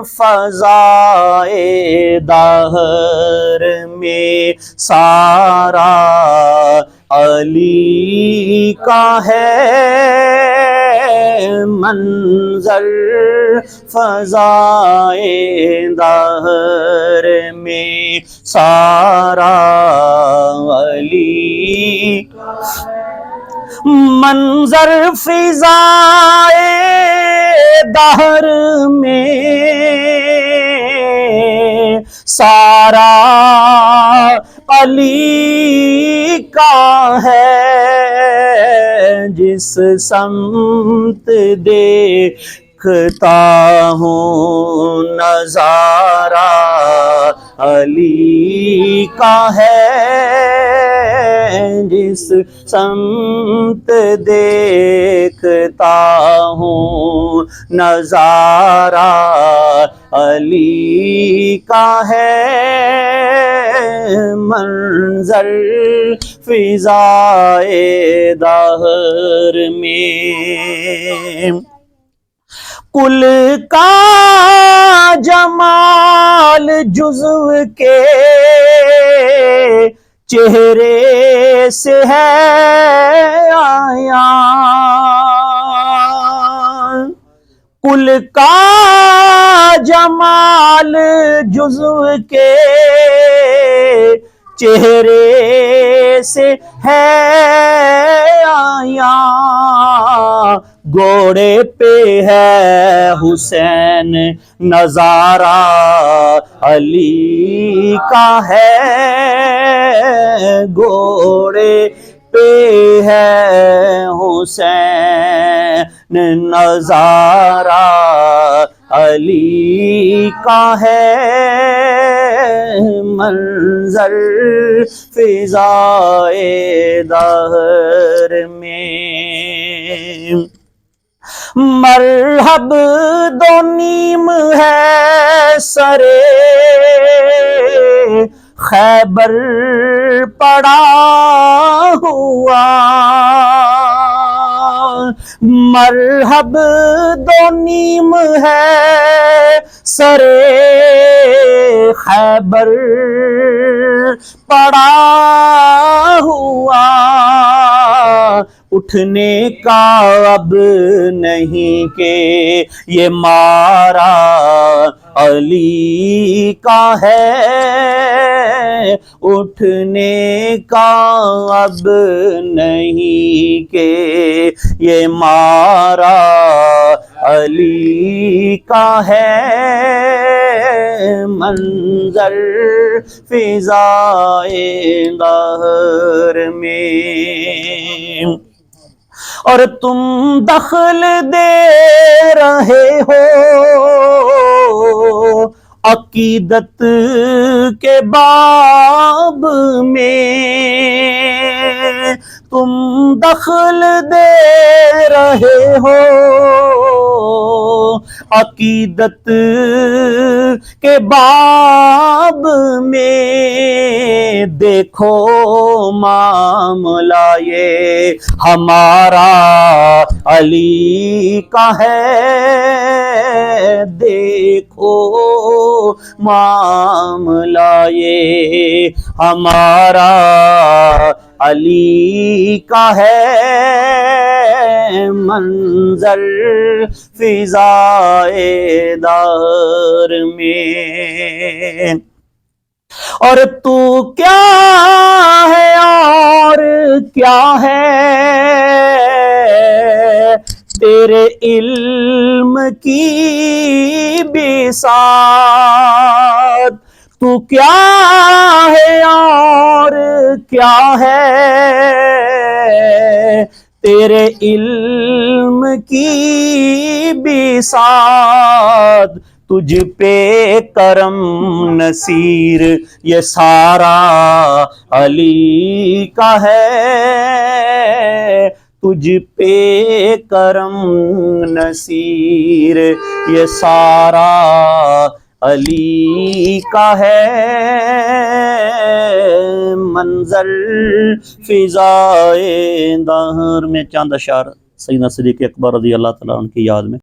فضائے دہر میں سارا علی کا ہے منظر، فضائے دہر میں سارا علی منظر، فضائے دہر میں سارا علی کا ہے، جس سمت دیکھتا ہوں نظارہ علی کا ہے، جس سمت دیکھتا ہوں نظارہ علی کا ہے منظر، فضائے دہر میں کل کا جمال جزو کے چہرے سے ہے آیا، کل کا جمال جزو کے چہرے سے ہے آیا، گھوڑے پہ ہے حسین نظارہ علی کا ہے، گھوڑے پہ ہے حسین نظارہ علی کا ہے منظر، فضائے دہر میں مرحب دو نیم ہے سرے خیبر پڑا ہوا، مرحب دو نیم ہے سرے خیبر پڑا ہوا، اٹھنے کا اب نہیں کہ یہ مارا علی کا ہے، اٹھنے کا اب نہیں کہ یہ مارا علی کا ہے منظر، فضائے دہر میں اور تم دخل دے رہے ہو عقیدت کے باب میں، تم دخل دے رہے ہو عقیدت کے باب میں، دیکھو معاملہ یہ ہمارا علی کا ہے، دیکھو معاملہ یہ ہمارا علی کا ہے منظر، فضائے دہر میں اور تو کیا ہے اور کیا ہے تیرے علم کی بساط، تو کیا ہے اور کیا ہے تیرے علم کی بساط، تجھ پہ کرم نصیر یہ سارا علی کا ہے، تجھ پہ کرم نصیر یہ سارا علی کا ہے منظر، فضائے دہر میں چند اشعار سیدنا صدیق اکبر رضی اللہ تعالیٰ عنہ کی یاد میں